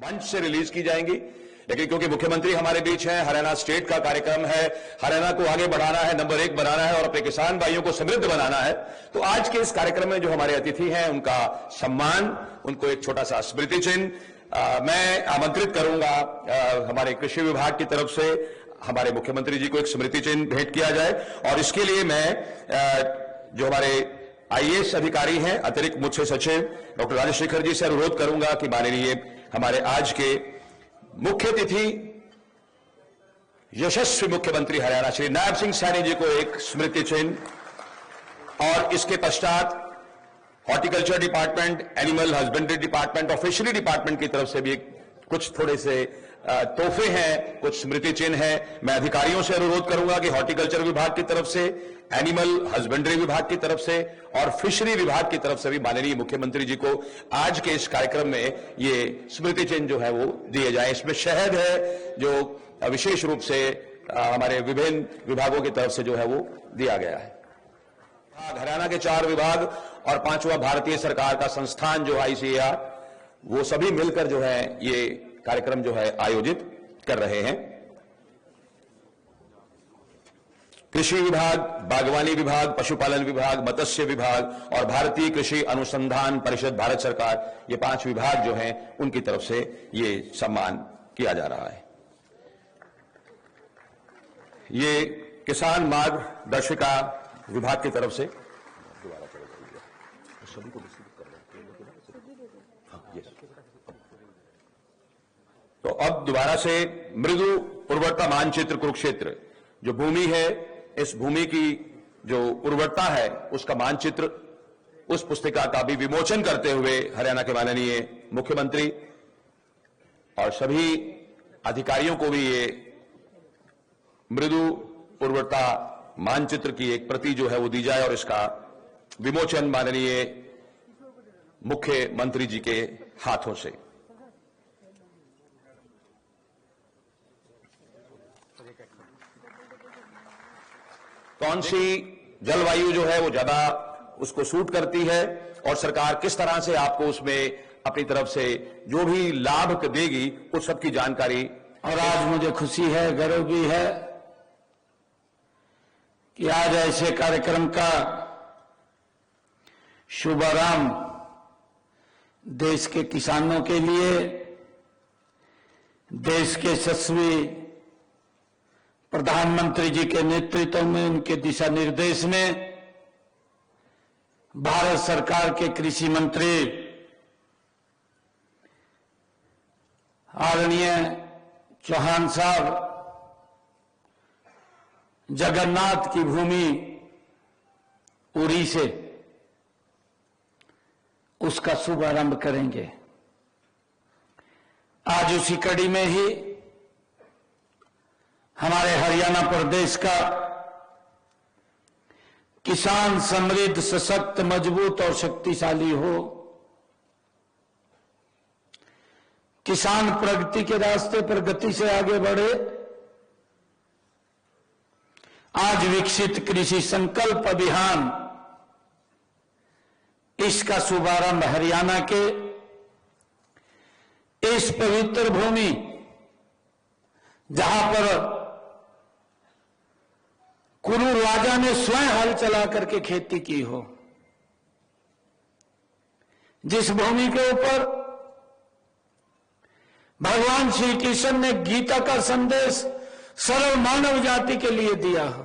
मंच से रिलीज की जाएंगी। लेकिन क्योंकि मुख्यमंत्री हमारे बीच हैं, हरियाणा स्टेट का कार्यक्रम है, हरियाणा को आगे बढ़ाना है, नंबर 1 बनाना है और अपने किसान भाइयों को समृद्ध बनाना है, तो आज के इस कार्यक्रम में जो हमारे अतिथि हैं उनका सम्मान, उनको एक छोटा सा स्मृति चिन्ह मैं आमंत्रित करूंगा। हमारे कृषि विभाग की तरफ से हमारे मुख्यमंत्री जी को एक स्मृति चिन्ह भेंट किया जाए और इसके लिए मैं जो हमारे आईएएस अधिकारी हैं, अतिरिक्त मुख्य सचिव डॉक्टर राजशेखर जी से अनुरोध करूंगा कि माननीय हमारे आज के मुख्य अतिथि यशस्वी मुख्यमंत्री हरियाणा श्री नायब सिंह सैनी जी को एक स्मृति चिन्ह और इसके पश्चात horticulture department, animal husbandry department और फिशरी डिपार्टमेंट की तरफ से भी कुछ थोड़े से तोहफे हैं, कुछ स्मृति चिन्ह हैं। मैं अधिकारियों से अनुरोध करूंगा कि हॉर्टिकल्चर विभाग की तरफ से, एनिमल हस्बेंड्री विभाग की तरफ से और फिशरी विभाग की तरफ से भी माननीय मुख्यमंत्री जी को आज के इस कार्यक्रम में ये स्मृति चिन्ह जो है वो दिए जाए। इसमें शहद है जो विशेष रूप से हमारे विभिन्न विभागों की तरफ से जो है वो दिया गया है। हरियाणा के 4 विभाग और 5वां भारतीय सरकार का संस्थान जो ICAR, वो सभी मिलकर जो है ये कार्यक्रम जो है आयोजित कर रहे हैं। कृषि विभाग, बागवानी विभाग, पशुपालन विभाग, मत्स्य विभाग और भारतीय कृषि अनुसंधान परिषद भारत सरकार, ये 5 विभाग जो हैं उनकी तरफ से ये सम्मान किया जा रहा है। ये किसान मार्गदर्शिका विभाग की तरफ से सभी को तो अब दोबारा से मृदु उर्वरता मानचित्र कुरुक्षेत्र जो भूमि है, इस भूमि की जो उर्वरता है उसका मानचित्र, उस पुस्तिका का भी विमोचन करते हुए हरियाणा के माननीय मुख्यमंत्री और सभी अधिकारियों को भी ये मृदु उर्वरता मानचित्र की एक प्रति जो है वो दी जाए और इसका विमोचन माननीय मुख्यमंत्री जी के हाथों से। कौन सी जलवायु जो है वो ज्यादा उसको सूट करती है और सरकार किस तरह से आपको उसमें अपनी तरफ से जो भी लाभ देगी उस सब की जानकारी। और आज मुझे खुशी है, गर्व भी है कि आज ऐसे कार्यक्रम का शुभारंभ देश के किसानों के लिए, देश के यशस्वी प्रधानमंत्री जी के नेतृत्व में, उनके दिशा निर्देश में भारत सरकार के कृषि मंत्री आदरणीय चौहान साहब जगन्नाथ की भूमि उरी से उसका शुभारंभ करेंगे। आज उसी कड़ी में ही हमारे हरियाणा प्रदेश का किसान समृद्ध, सशक्त, मजबूत और शक्तिशाली हो, किसान प्रगति के रास्ते पर गति से आगे बढ़े। आज विकसित कृषि संकल्प अभियान, इसका शुभारंभ हरियाणा के इस पवित्र भूमि जहां पर कुरु राजा ने स्वयं हल चला करके खेती की हो, जिस भूमि के ऊपर भगवान श्री कृष्ण ने गीता का संदेश सरल मानव जाति के लिए दिया हो,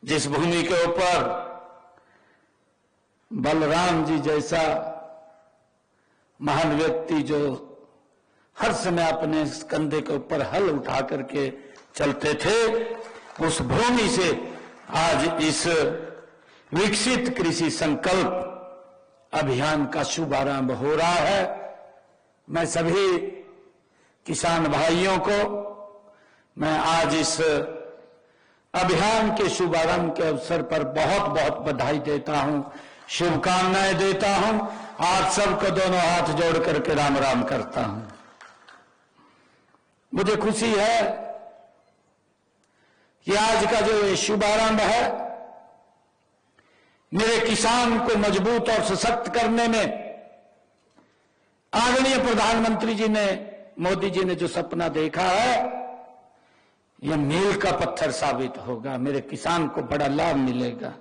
जिस भूमि के ऊपर बलराम जी जैसा महान व्यक्ति जो हर समय अपने कंधे के ऊपर हल उठा करके चलते थे, उस भूमि से आज इस विकसित कृषि संकल्प अभियान का शुभारंभ हो रहा है। मैं सभी किसान भाइयों को मैं आज इस अभियान के शुभारंभ के अवसर पर बहुत बहुत बधाई देता हूं, शुभकामनाएं देता हूं। आप सबको दोनों हाथ जोड़ करके राम राम करता हूं। मुझे खुशी है कि आज का जो ये शुभारंभ है, मेरे किसान को मजबूत और सशक्त करने में आदरणीय प्रधानमंत्री जी ने, मोदी जी ने जो सपना देखा है, यह मील का पत्थर साबित होगा। मेरे किसान को बड़ा लाभ मिलेगा।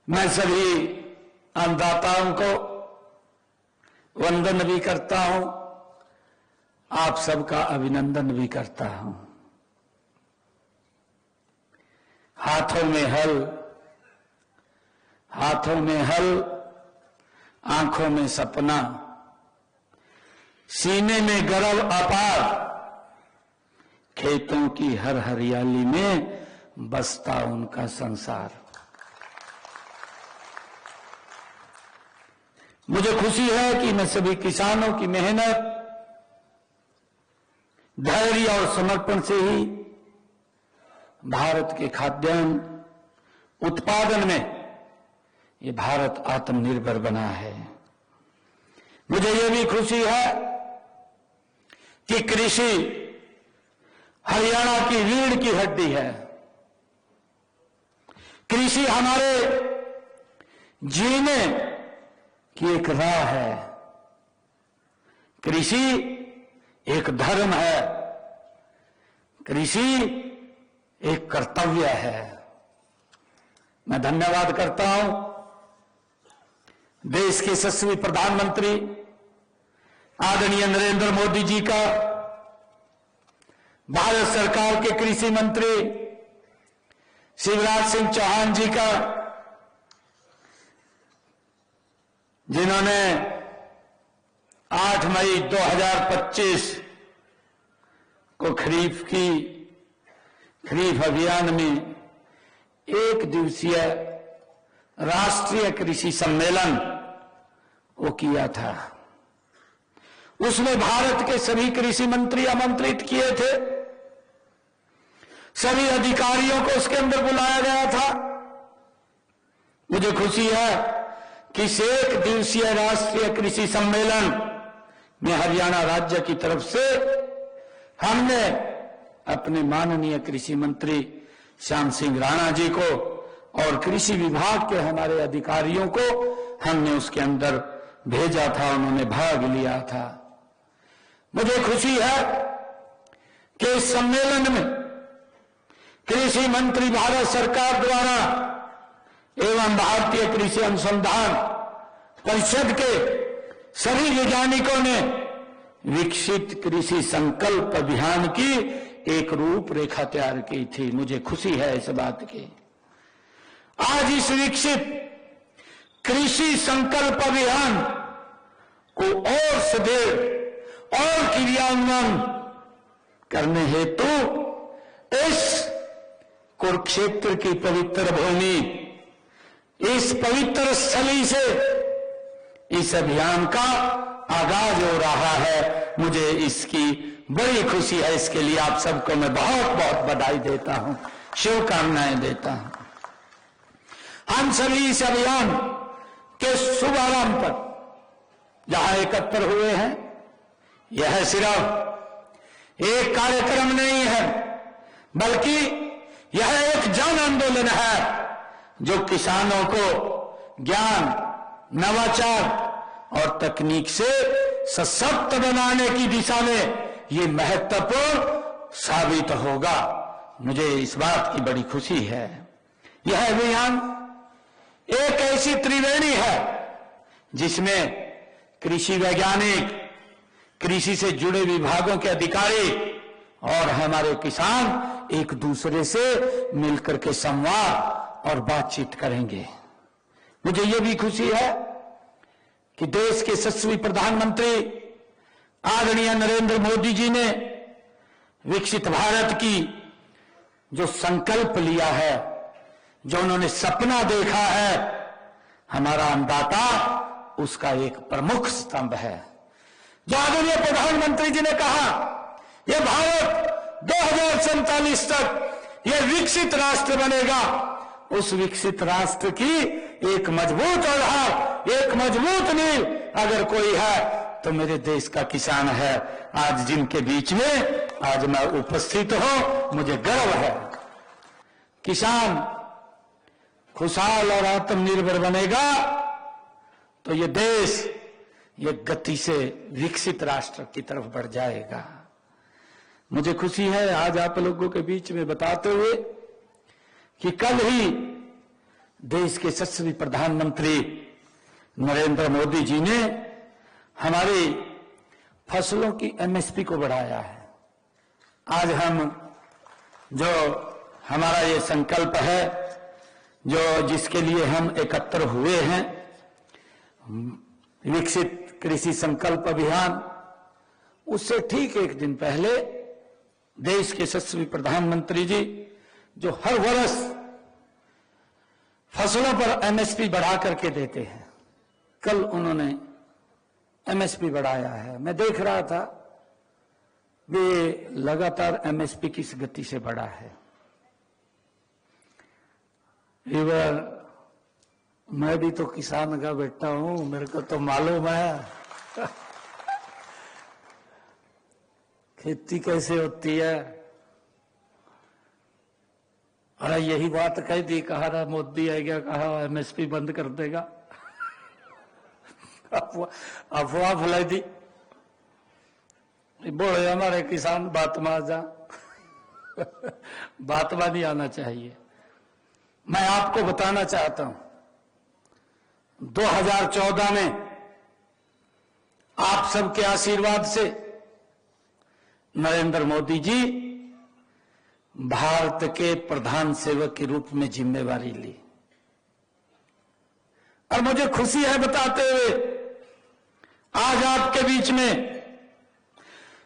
मैं सभी अन्नदाताओं को वंदन भी करता हूं, आप सबका अभिनंदन भी करता हूं। हाथों में हल, आंखों में सपना, सीने में गर्व अपार, खेतों की हर हरियाली में बसता उनका संसार। मुझे खुशी है कि मैं सभी किसानों की मेहनत, धैर्य और समर्पण से ही भारत के खाद्यान्न उत्पादन में ये भारत आत्मनिर्भर बना है। मुझे ये भी खुशी है कि कृषि हरियाणा की रीढ़ की हड्डी है। कृषि हमारे जीने की एक राह है। कृषि एक धर्म है। कृषि एक कर्तव्य है। मैं धन्यवाद करता हूं देश के यशस्वी प्रधानमंत्री आदरणीय नरेंद्र मोदी जी का, भारत सरकार के कृषि मंत्री शिवराज सिंह चौहान जी का, जिन्होंने 8 मई 2025 को खरीफ अभियान में एक दिवसीय राष्ट्रीय कृषि सम्मेलन वो किया था। उसमें भारत के सभी कृषि मंत्री आमंत्रित किए थे। सभी अधिकारियों को उसके अंदर बुलाया गया था। मुझे खुशी है कि इस एक दिवसीय राष्ट्रीय कृषि सम्मेलन में हरियाणा राज्य की तरफ से हमने अपने माननीय कृषि मंत्री श्याम सिंह राणा जी को और कृषि विभाग के हमारे अधिकारियों को हमने उसके अंदर भेजा था। उन्होंने भाग लिया था। मुझे खुशी है कि इस सम्मेलन में कृषि मंत्री भारत सरकार द्वारा एवं भारतीय कृषि अनुसंधान परिषद के सभी वैज्ञानिकों ने विकसित कृषि संकल्प अभियान की एक रूपरेखा तैयार की थी। मुझे खुशी है इस बात की। आज इस विकसित कृषि संकल्प अभियान को और सुदृढ़ और क्रियान्वयन करने हेतु इस कुरुक्षेत्र की पवित्र भूमि, इस पवित्र स्थली से इस अभियान का आगाज हो रहा है। मुझे इसकी बड़ी खुशी है। इसके लिए आप सबको मैं बहुत बहुत बधाई देता हूं, शुभकामनाएं देता हूं। हम सभी इस अभियान के शुभारंभ पर जहां एकत्र हुए हैं, यह सिर्फ एक कार्यक्रम नहीं है, बल्कि यह एक जन आंदोलन है जो किसानों को ज्ञान, नवाचार और तकनीक से सशक्त बनाने की दिशा में ये महत्वपूर्ण साबित होगा। मुझे इस बात की बड़ी खुशी है। यह अभियान एक ऐसी त्रिवेणी है जिसमें कृषि वैज्ञानिक, कृषि से जुड़े विभागों के अधिकारी और हमारे किसान एक दूसरे से मिलकर के संवाद और बातचीत करेंगे। मुझे यह भी खुशी है कि देश के यशस्वी प्रधानमंत्री आदरणीय नरेंद्र मोदी जी ने विकसित भारत की जो संकल्प लिया है, जो उन्होंने सपना देखा है, हमारा अन्नदाता उसका एक प्रमुख स्तंभ है। जो आदरणीय प्रधानमंत्री जी ने कहा यह भारत 2047 तक यह विकसित राष्ट्र बनेगा, उस विकसित राष्ट्र की एक मजबूत आधार, एक मजबूत नींव अगर कोई है तो मेरे देश का किसान है। आज जिनके बीच में आज मैं उपस्थित हूं, मुझे गर्व है। किसान खुशहाल और आत्मनिर्भर बनेगा तो ये देश ये गति से विकसित राष्ट्र की तरफ बढ़ जाएगा। मुझे खुशी है आज आप लोगों के बीच में बताते हुए कि कल ही देश के यशस्वी प्रधानमंत्री नरेंद्र मोदी जी ने हमारी फसलों की एमएसपी को बढ़ाया है। आज हम जो हमारा ये संकल्प है, जो जिसके लिए हम एकत्र हुए हैं, विकसित कृषि संकल्प अभियान, उससे ठीक एक दिन पहले देश के यशस्वी प्रधानमंत्री जी जो हर वर्ष फसलों पर एमएसपी बढ़ा करके देते हैं, कल उन्होंने एमएसपी बढ़ाया है। मैं देख रहा था वे लगातार एमएसपी किस गति से बढ़ा है। मैं भी तो किसान का बेटा हूं, मेरे को तो मालूम है खेती कैसे होती है। अरे यही बात कह दी, कहा रहा मोदी आ गया, कहा एमएसपी बंद कर देगा, अफवाह फैलाई दी। बोले हमारे किसान बात में आ जा बात में नहीं आना चाहिए। मैं आपको बताना चाहता हूं 2014 में आप सबके आशीर्वाद से नरेंद्र मोदी जी भारत के प्रधान सेवक के रूप में जिम्मेवारी ली, और मुझे खुशी है बताते हुए आज आपके बीच में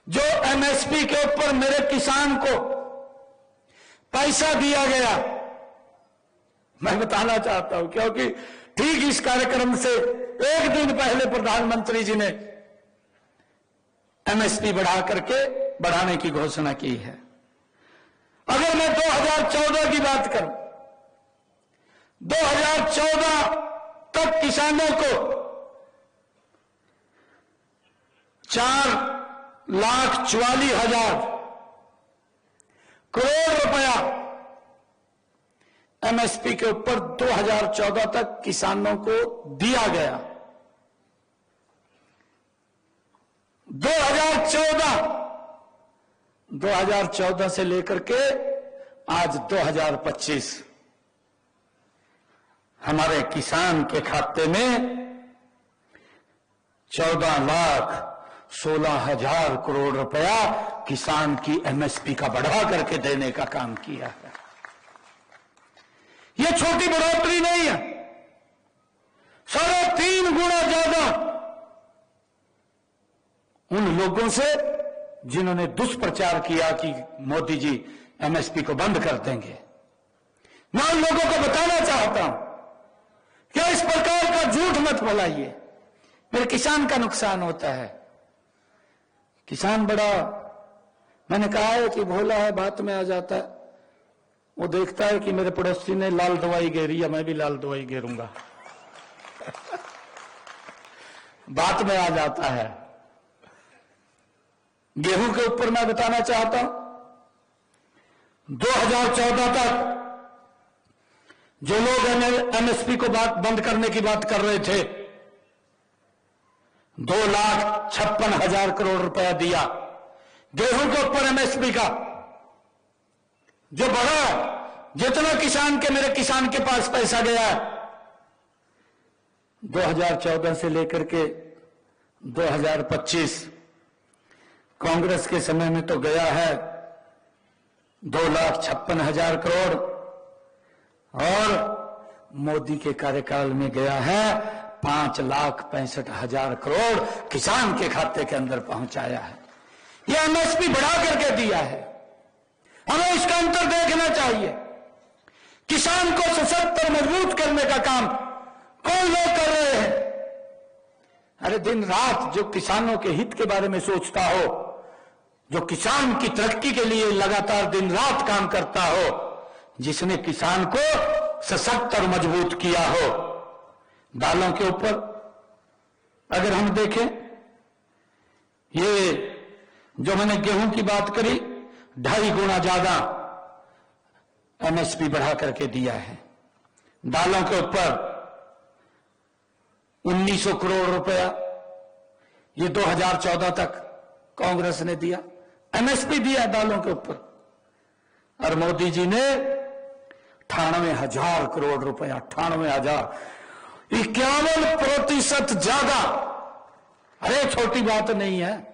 जो एमएसपी के ऊपर मेरे किसान को पैसा दिया गया, मैं बताना चाहता हूं, क्योंकि ठीक इस कार्यक्रम से एक दिन पहले प्रधानमंत्री जी ने एमएसपी बढ़ाने की घोषणा की है। अगर मैं 2014 की बात करूं, 2014 तक किसानों को 4,44,000 करोड़ रुपया एमएसपी के ऊपर 2014 तक किसानों को दिया गया। 2014 से लेकर के आज 2025 हमारे किसान के खाते में 14,16,000 करोड़ रुपया किसान की एमएसपी का बढ़ा करके देने का काम किया है। यह छोटी बढ़ोतरी नहीं है, 3.5 गुना ज्यादा उन लोगों से जिन्होंने दुष्प्रचार किया कि मोदी जी एमएसपी को बंद कर देंगे। मैं उन लोगों को बताना चाहता हूं कि इस प्रकार का झूठ मत फैलाइए, मेरे किसान का नुकसान होता है। किसान बड़ा, मैंने कहा है कि भोला है, बात में आ जाता है। वो देखता है कि मेरे पड़ोसी ने लाल दवाई घेरी है, मैं भी लाल दवाई घेरूंगा बात में आ जाता है। गेहूं के ऊपर मैं बताना चाहता हूं 2014 तक जो लोग एमएसपी को बंद करने की बात कर रहे थे, 2,56,000 करोड़ रुपया दिया गेहूं के ऊपर एमएसपी का, जो बढ़ा जितना किसान के मेरे किसान के पास पैसा गया 2014 से लेकर के 2025 कांग्रेस के समय में तो गया है 2,56,000 करोड़, और मोदी के कार्यकाल में गया है 5,65,000 करोड़ किसान के खाते के अंदर पहुंचाया है। यह एमएसपी बढ़ा करके दिया है। हमें इसका अंतर देखना चाहिए। किसान को सशक्त और मजबूत करने का काम कौन लोग कर रहे हैं? अरे दिन रात जो किसानों के हित के बारे में सोचता हो, जो किसान की तरक्की के लिए लगातार दिन रात काम करता हो, जिसने किसान को सशक्त और मजबूत किया हो। दालों के ऊपर अगर हम देखें, ये जो मैंने गेहूं की बात करी 2.5 गुना ज्यादा एमएसपी बढ़ा करके दिया है। दालों के ऊपर 1900 करोड़ रुपया ये 2014 तक कांग्रेस ने दिया, एमएसपी दिया दालों के ऊपर। और मोदी जी ने 98,000 करोड़ रुपया, 98,000, 51% ज्यादा। अरे छोटी बात नहीं है,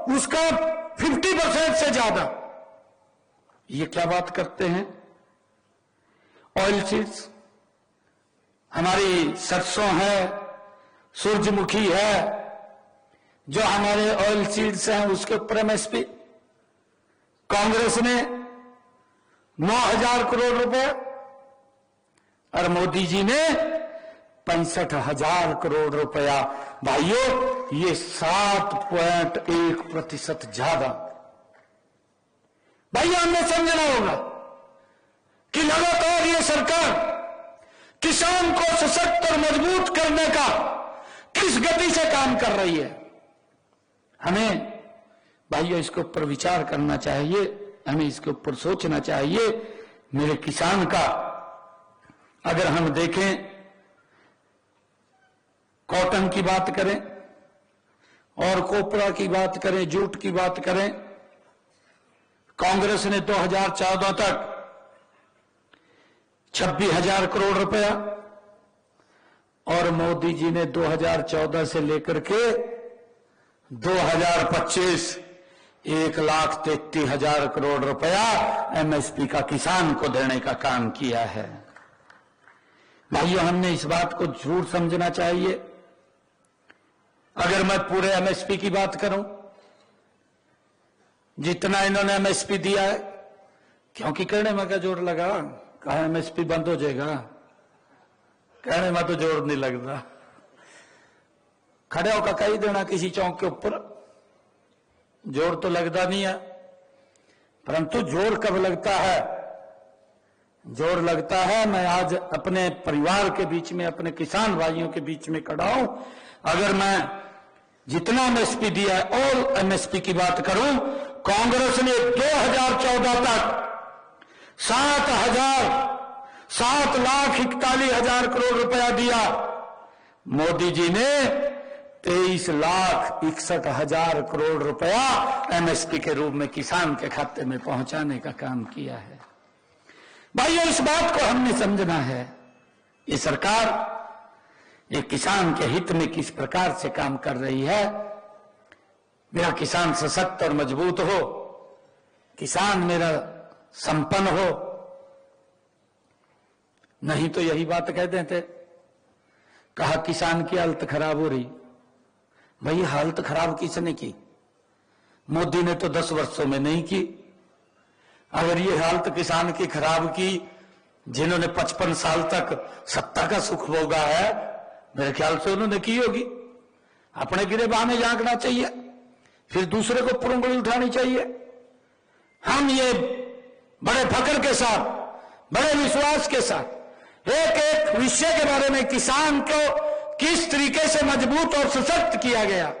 उसका 50% से ज्यादा। ये क्या बात करते हैं? ऑयल सीड्स, हमारी सरसों है, सूरजमुखी है, जो हमारे ऑयल सीड्स हैं उसके ऊपर एमएसपी कांग्रेस ने 9,000 करोड़ रुपए और मोदी जी ने 65,000 करोड़ रुपया। भाइयों, ये 7.1% ज्यादा। भाइयों, हमें समझना होगा कि लगातार ये सरकार किसान को सशक्त और मजबूत करने का किस गति से काम कर रही है। हमें भाइयों इसके ऊपर विचार करना चाहिए, हमें इसके ऊपर सोचना चाहिए। मेरे किसान का अगर हम देखें, कॉटन की बात करें और कोपरा की बात करें, जूट की बात करें, कांग्रेस ने 2014 तक 26,000 करोड़ रुपया और मोदी जी ने 2014 से लेकर के 2025 1,33,000 करोड़ रुपया एमएसपी का किसान को देने का काम किया है। भाइयों, हमने इस बात को जरूर समझना चाहिए। अगर मैं पूरे एमएसपी की बात करूं, जितना इन्होंने एमएसपी दिया है, क्योंकि कहने में क्या जोर लगा, कहा एमएसपी बंद हो जाएगा, कहने में तो जोर नहीं लगता। खड़े होकर कही देना किसी चौक के ऊपर, जोर तो लगता नहीं है। परंतु जोर कब लगता है? जोर लगता है, मैं आज अपने परिवार के बीच में, अपने किसान भाइयों के बीच में खड़ा हूं। अगर मैं जितना एमएसपी दिया है, ऑल एमएसपी की बात करूं, कांग्रेस ने 2014 तक 7,41,000 करोड़ रुपया दिया। मोदी जी ने 23,61,000 करोड़ रुपया एमएसपी के रूप में किसान के खाते में पहुंचाने का काम किया है। भाइयों, इस बात को हमने समझना है, ये सरकार ये किसान के हित में किस प्रकार से काम कर रही है। मेरा किसान सशक्त और मजबूत हो, किसान मेरा संपन्न हो, नहीं तो यही बात कह देते, कहा किसान की हालत खराब हो रही। भाई, हालत खराब किसने की? मोदी ने तो 10 वर्षों में नहीं की। अगर ये हालत किसान की खराब की जिन्होंने 55 साल तक सत्ता का सुख भोगा है, मेरे ख्याल से उन्होंने की होगी। अपने गिरेबान में झांकना चाहिए, फिर दूसरे को ऊपर उंगली उठानी चाहिए। हम ये बड़े फक्र के साथ, बड़े विश्वास के साथ एक एक विषय के बारे में, किसान को किस तरीके से मजबूत और सशक्त किया गया,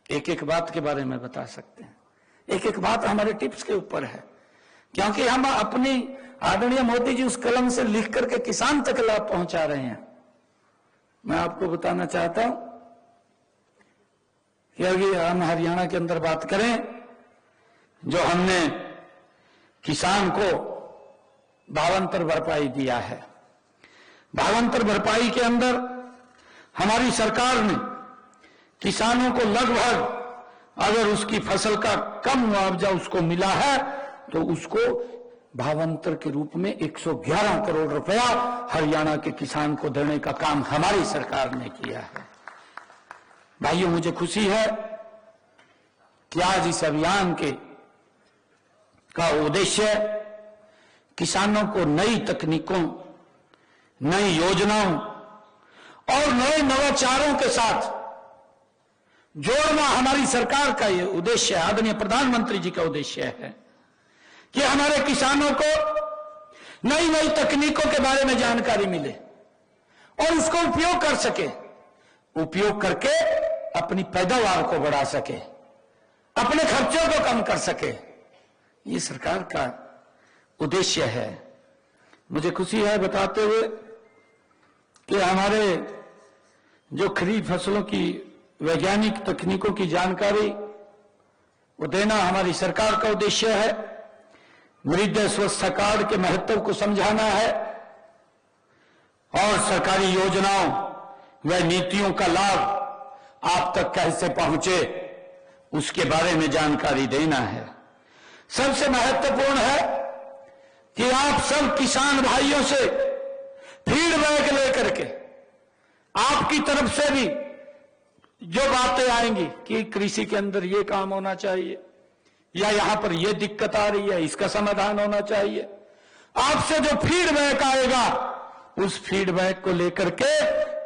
एक एक बात के बारे में बता सकते हैं। एक एक बात हमारे टिप्स के ऊपर है, क्योंकि हम अपनी आदरणीय मोदी जी उस कलम से लिख करके किसान तक लाभ पहुंचा रहे हैं। मैं आपको बताना चाहता हूं कि अभी हम हरियाणा के अंदर बात करें, जो हमने किसान को भावांतर भरपाई दिया है, भावांतर भरपाई के अंदर हमारी सरकार ने किसानों को लगभग, अगर उसकी फसल का कम मुआवजा उसको मिला है तो उसको भावांतर के रूप में 111 करोड़ रुपया हरियाणा के किसान को देने का काम हमारी सरकार ने किया है। भाइयों, मुझे खुशी है कि आज इस अभियान का उद्देश्य किसानों को नई तकनीकों, नई योजनाओं और नए नवाचारों के साथ जोड़ना हमारी सरकार का ये उद्देश्य है। आदरणीय प्रधानमंत्री जी का उद्देश्य है कि हमारे किसानों को नई नई तकनीकों के बारे में जानकारी मिले और उसको उपयोग कर सके, उपयोग करके अपनी पैदावार को बढ़ा सके, अपने खर्चों को कम कर सके। ये सरकार का उद्देश्य है। मुझे खुशी है बताते हुए कि मुझे हमारे जो खरीफ फसलों की वैज्ञानिक तकनीकों की जानकारी वो देना हमारी सरकार का उद्देश्य है। मृदा स्वास्थ्य कार्ड के महत्व को समझाना है और सरकारी योजनाओं व नीतियों का लाभ आप तक कैसे पहुंचे उसके बारे में जानकारी देना है। सबसे महत्वपूर्ण है कि आप सब किसान भाइयों से फीडबैक लेकर के आपकी तरफ से भी जो बातें आएंगी कि कृषि के अंदर ये काम होना चाहिए या यहां पर ये दिक्कत आ रही है, इसका समाधान होना चाहिए, आपसे जो फीडबैक आएगा उस फीडबैक को लेकर के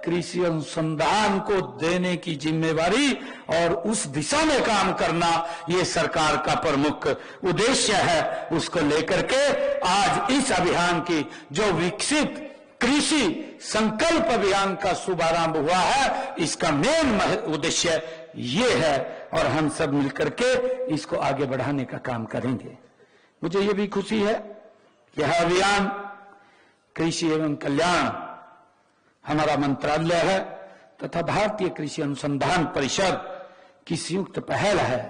कृषि अनुसंधान को देने की जिम्मेवारी और उस दिशा में काम करना ये सरकार का प्रमुख उद्देश्य है। उसको लेकर के आज इस अभियान की जो विकसित कृषि संकल्प अभियान का शुभारंभ हुआ है, इसका मेन उद्देश्य ये है और हम सब मिलकर के इसको आगे बढ़ाने का काम करेंगे। मुझे ये भी खुशी है कि यह अभियान कृषि एवं कल्याण हमारा मंत्रालय है तथा भारतीय कृषि अनुसंधान परिषद की संयुक्त पहल है।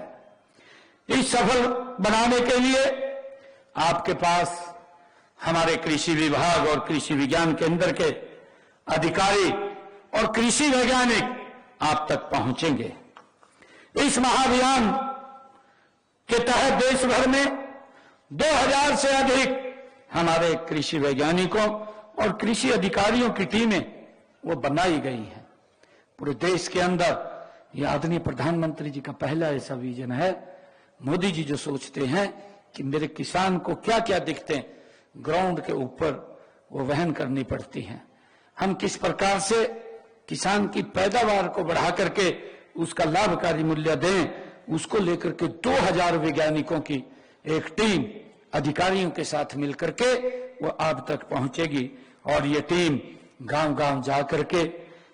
इस सफल बनाने के लिए आपके पास हमारे कृषि विभाग और कृषि विज्ञान केंद्र के अधिकारी और कृषि वैज्ञानिक आप तक पहुंचेंगे। इस महाअभियान के तहत देश भर में 2000 से अधिक हमारे कृषि वैज्ञानिकों और कृषि अधिकारियों की टीमें वो बनाई गई हैं। पूरे देश के अंदर ये आदरणीय प्रधानमंत्री जी का पहला ऐसा विजन है। मोदी जी जो सोचते हैं कि मेरे किसान को क्या क्या दिक्कतें ग्राउंड के ऊपर वो वहन करनी पड़ती हैं, हम किस प्रकार से किसान की पैदावार को बढ़ा करके उसका लाभकारी मूल्य दें, उसको लेकर के 2000 वैज्ञानिकों की एक टीम अधिकारियों के साथ मिलकर के वो आप तक पहुंचेगी और ये टीम गांव-गांव जाकर के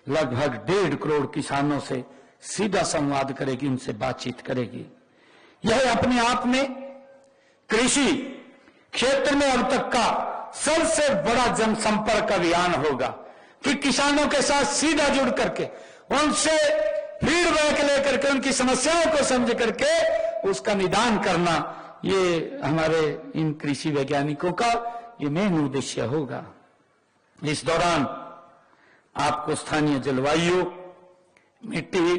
लगभग 1.5 करोड़ किसानों से सीधा संवाद करेगी, उनसे बातचीत करेगी। यह अपने आप में कृषि क्षेत्र में अब तक का सबसे बड़ा जनसंपर्क अभियान होगा कि किसानों के साथ सीधा जुड़ करके उनसे फीडबैक लेकर के उनकी समस्याओं को समझ करके उसका निदान करना, ये हमारे इन कृषि वैज्ञानिकों का ये मेन उद्देश्य होगा। इस दौरान आपको स्थानीय जलवायु, मिट्टी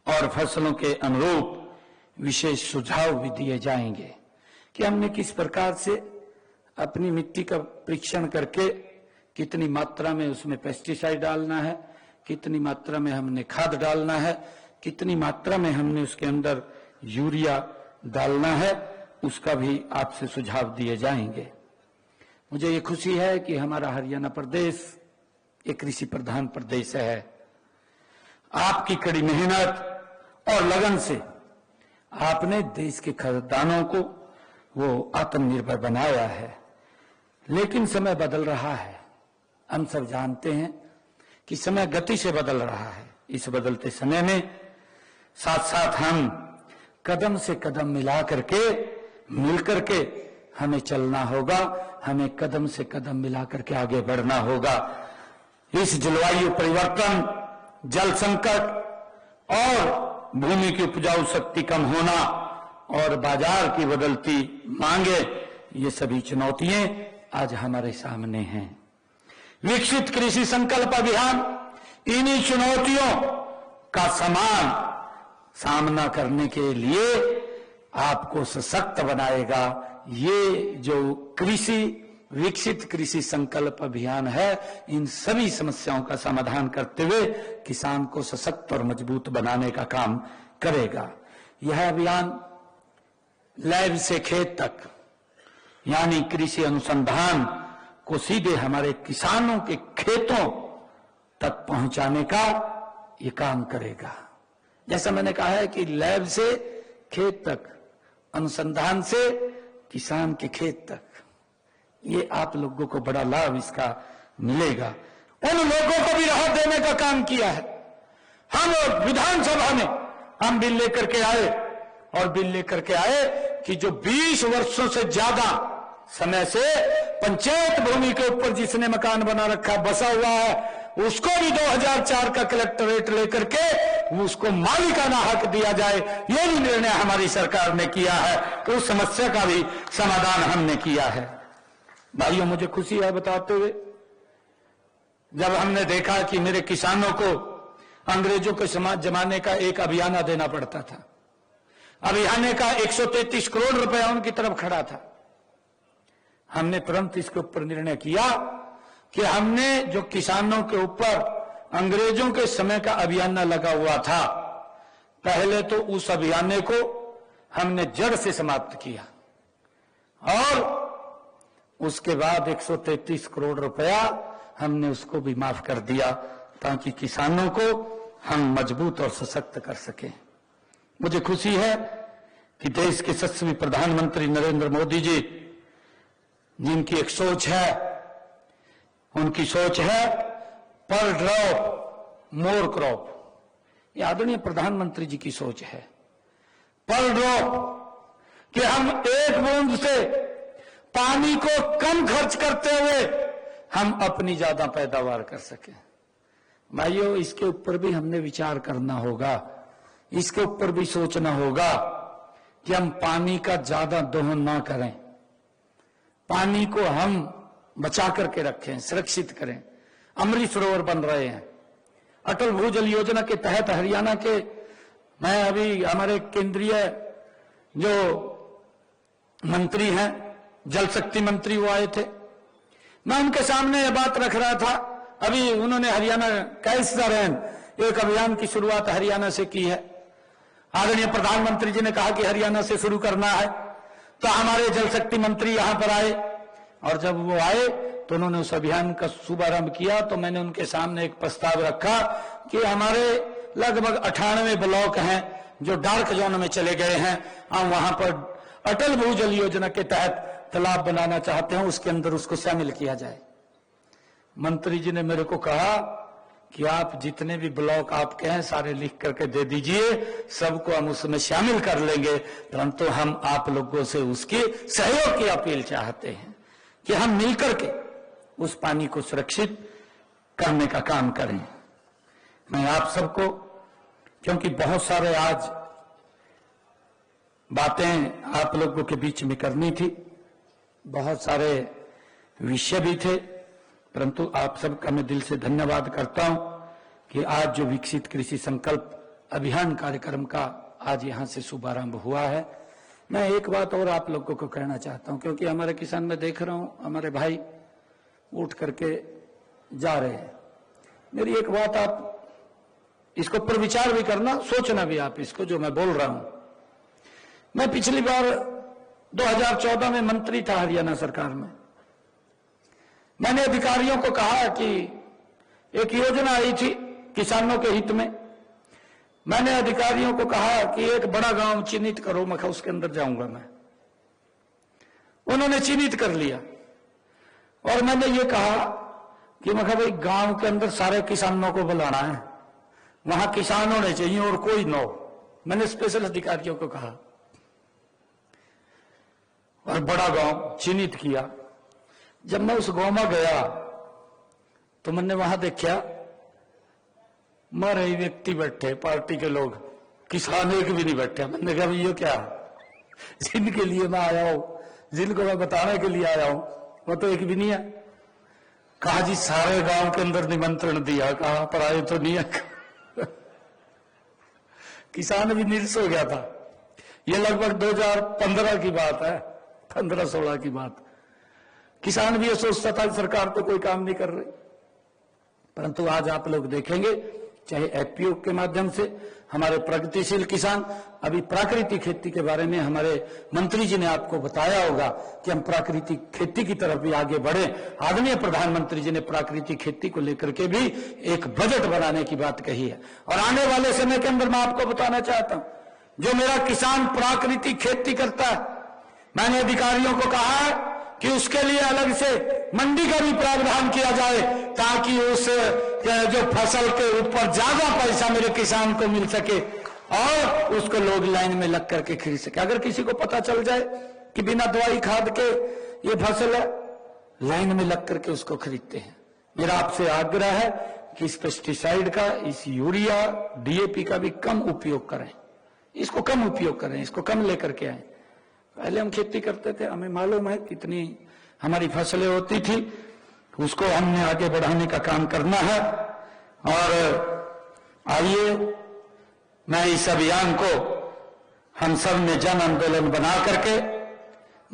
और फसलों के अनुरूप विशेष सुझाव भी दिए जाएंगे कि हमने किस प्रकार से अपनी मिट्टी का परीक्षण करके कितनी मात्रा में उसमें पेस्टिसाइड डालना है, कितनी मात्रा में हमने खाद डालना है, कितनी मात्रा में हमने उसके अंदर यूरिया डालना है, उसका भी आपसे सुझाव दिए जाएंगे। मुझे ये खुशी है कि हमारा हरियाणा प्रदेश एक कृषि प्रधान प्रदेश है। आपकी कड़ी मेहनत और लगन से आपने देश के खाद्यान्नों को वो आत्मनिर्भर बनाया है। लेकिन समय बदल रहा है, हम सब जानते हैं कि समय गति से बदल रहा है। इस बदलते समय में साथ साथ हम कदम से कदम मिला करके मिलकर के हमें चलना होगा, हमें कदम से कदम मिला करके आगे बढ़ना होगा। इस जलवायु परिवर्तन, जल संकट और भूमि की उपजाऊ शक्ति कम होना और बाजार की बदलती मांगे, ये सभी चुनौतियां आज हमारे सामने हैं। विकसित कृषि संकल्प अभियान इन्हीं चुनौतियों का समान सामना करने के लिए आपको सशक्त बनाएगा। ये जो विकसित कृषि संकल्प अभियान है, इन सभी समस्याओं का समाधान करते हुए किसान को सशक्त और मजबूत बनाने का काम करेगा। यह अभियान लैब से खेत तक यानी कृषि अनुसंधान को सीधे हमारे किसानों के खेतों तक पहुंचाने का ये काम करेगा। जैसा मैंने कहा है कि लैब से खेत तक, अनुसंधान से किसान के खेत तक, ये आप लोगों को बड़ा लाभ इसका मिलेगा। उन लोगों को भी राहत देने का काम किया है। हम विधानसभा में हम बिल लेकर के आए और बिल लेकर के आए कि जो 20 वर्षों से ज्यादा समय से पंचायत भूमि के ऊपर जिसने मकान बना रखा, बसा हुआ है, उसको भी 2004 का कलेक्टरेट लेकर के उसको मालिकाना हक दिया जाए, ये भी निर्णय हमारी सरकार ने किया है। तो उस समस्या का भी समाधान हमने किया है। भाइयों, मुझे खुशी है बताते हुए, जब हमने देखा कि मेरे किसानों को अंग्रेजों के जमाने का एक अभियाना देना पड़ता था, अभियाने का 133 करोड़ रुपया उनकी तरफ खड़ा था, हमने तुरंत इसके ऊपर निर्णय किया कि हमने जो किसानों के ऊपर अंग्रेजों के समय का अभियाना लगा हुआ था, पहले तो उस अभियाने को हमने जड़ से समाप्त किया और उसके बाद 133 करोड़ रुपया हमने उसको भी माफ कर दिया, ताकि किसानों को हम मजबूत और सशक्त कर सकें। मुझे खुशी है कि देश के यशस्वी प्रधानमंत्री नरेंद्र मोदी जी, जिनकी एक सोच है, उनकी सोच है पर ड्रॉप मोर क्रॉप। ये आदरणीय प्रधानमंत्री जी की सोच है, पर ड्रॉप, कि हम एक बूंद से पानी को कम खर्च करते हुए हम अपनी ज्यादा पैदावार कर सकें। भाइयों, इसके ऊपर भी हमने विचार करना होगा, इसके ऊपर भी सोचना होगा कि हम पानी का ज्यादा दोहन ना करें, पानी को हम बचा करके रखें, सुरक्षित करें। अमृत सरोवर बन रहे हैं, अटल भूजल योजना के तहत हरियाणा के, मैं अभी हमारे केंद्रीय जो मंत्री हैं, जल शक्ति मंत्री, वो आए थे, मैं उनके सामने यह बात रख रहा था। अभी उन्होंने हरियाणा कैच द रेन एक अभियान की शुरुआत हरियाणा से की है। आदरणीय प्रधानमंत्री जी ने कहा कि हरियाणा से शुरू करना है, तो हमारे जल शक्ति मंत्री यहां पर आए और जब वो आए तो उन्होंने उस अभियान का शुभारंभ किया। तो मैंने उनके सामने एक प्रस्ताव रखा कि हमारे लगभग 98 ब्लॉक हैं जो डार्क जोन में चले गए हैं, हम वहां पर अटल भूजल योजना के तहत तालाब बनाना चाहते हैं, उसके अंदर उसको शामिल किया जाए। मंत्री जी ने मेरे को कहा कि आप जितने भी ब्लॉक आपके हैं सारे लिख करके दे दीजिए, सबको हम उसमें शामिल कर लेंगे, परंतु हम आप लोगों से उसके सहयोग की अपील चाहते हैं कि हम मिलकर के उस पानी को सुरक्षित करने का काम करें। मैं आप सबको, क्योंकि बहुत सारे आज बातें आप लोगों के बीच में करनी थी, बहुत सारे विषय भी थे, परंतु आप सबका मैं दिल से धन्यवाद करता हूं कि आज जो विकसित कृषि संकल्प अभियान कार्यक्रम का आज यहां से शुभारंभ हुआ है। मैं एक बात और आप लोगों को कहना चाहता हूं, क्योंकि हमारे किसान में देख रहा हूं हमारे भाई उठ करके जा रहे हैं। मेरी एक बात, आप इसको पर विचार भी करना, सोचना भी आप इसको, जो मैं बोल रहा हूं। मैं पिछली बार 2014 में मंत्री था हरियाणा सरकार में। मैंने अधिकारियों को कहा कि एक योजना आई थी किसानों के हित में, मैंने अधिकारियों को कहा कि एक बड़ा गांव चिन्हित करो, मैं उसके अंदर जाऊंगा मैं। उन्होंने चिन्हित कर लिया और मैंने ये कहा कि मैं भाई गांव के अंदर सारे किसानों को बुलाना है, वहां किसान होने चाहिए और कोई न हो। मैंने स्पेशल अधिकारियों को कहा और बड़ा गांव चिन्हित किया। जब मैं उस गांव में गया तो मैंने वहां देखा मरे व्यक्ति बैठे, पार्टी के लोग, किसान एक भी नहीं बैठे। मैंने कहा ये क्या, जिनके लिए मैं आया हूं, जिनको मैं बताने के लिए आया हूं, वो तो एक भी नहीं है। कहा जी सारे गांव के अंदर निमंत्रण दिया, कहा पर आए तो नहीं है। किसान भी निराश हो गया था। ये लगभग 2015 की बात है, 15-16 की बात। किसान भी ये सोचता था सरकार तो कोई काम नहीं कर रही, परंतु आज आप लोग देखेंगे, चाहे एफपीओ के माध्यम से हमारे प्रगतिशील किसान, अभी प्राकृतिक खेती के बारे में हमारे मंत्री जी ने आपको बताया होगा कि हम प्राकृतिक खेती की तरफ भी आगे बढ़े। आदरणीय प्रधानमंत्री जी ने प्राकृतिक खेती को लेकर के भी एक बजट बनाने की बात कही है। और आने वाले समय के अंदर मैं आपको बताना चाहता हूं, जो मेरा किसान प्राकृतिक खेती करता है, मैंने अधिकारियों को कहा है कि उसके लिए अलग से मंडी का भी प्रावधान किया जाए, ताकि उस जो फसल के ऊपर ज्यादा पैसा मेरे किसान को मिल सके और उसको लोग लाइन में लग करके खरीद सके। अगर किसी को पता चल जाए कि बिना दवाई खाद के ये फसल है, लाइन में लग करके उसको खरीदते हैं। मेरा आपसे आग्रह है कि इस पेस्टिसाइड का, इस यूरिया डीएपी का भी कम उपयोग करें, इसको कम उपयोग करें, इसको कम लेकर के आए। पहले हम खेती करते थे, हमें मालूम है कितनी हमारी फसलें होती थी, उसको हमने आगे बढ़ाने का काम करना है। और आइए मैं इस अभियान को हम सब ने जन आंदोलन बना करके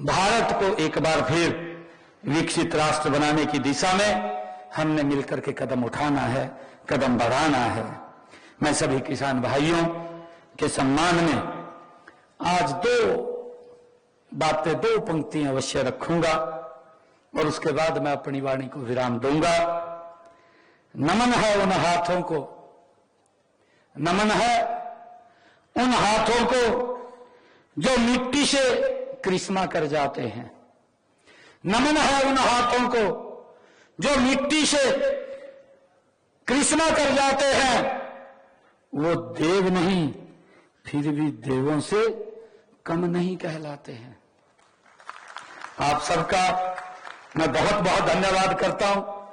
भारत को एक बार फिर विकसित राष्ट्र बनाने की दिशा में हमने मिलकर के कदम उठाना है, कदम बढ़ाना है। मैं सभी किसान भाइयों के सम्मान में आज दो पंक्तियां अवश्य रखूंगा और उसके बाद मैं अपनी वाणी को विराम दूंगा। नमन है उन हाथों को, नमन है उन हाथों को जो मिट्टी से कृष्णा कर जाते हैं। नमन है उन हाथों को जो मिट्टी से कृष्णा कर जाते हैं। वो देव नहीं, फिर भी देवों से कम नहीं कहलाते हैं। आप सबका मैं बहुत बहुत धन्यवाद करता हूं।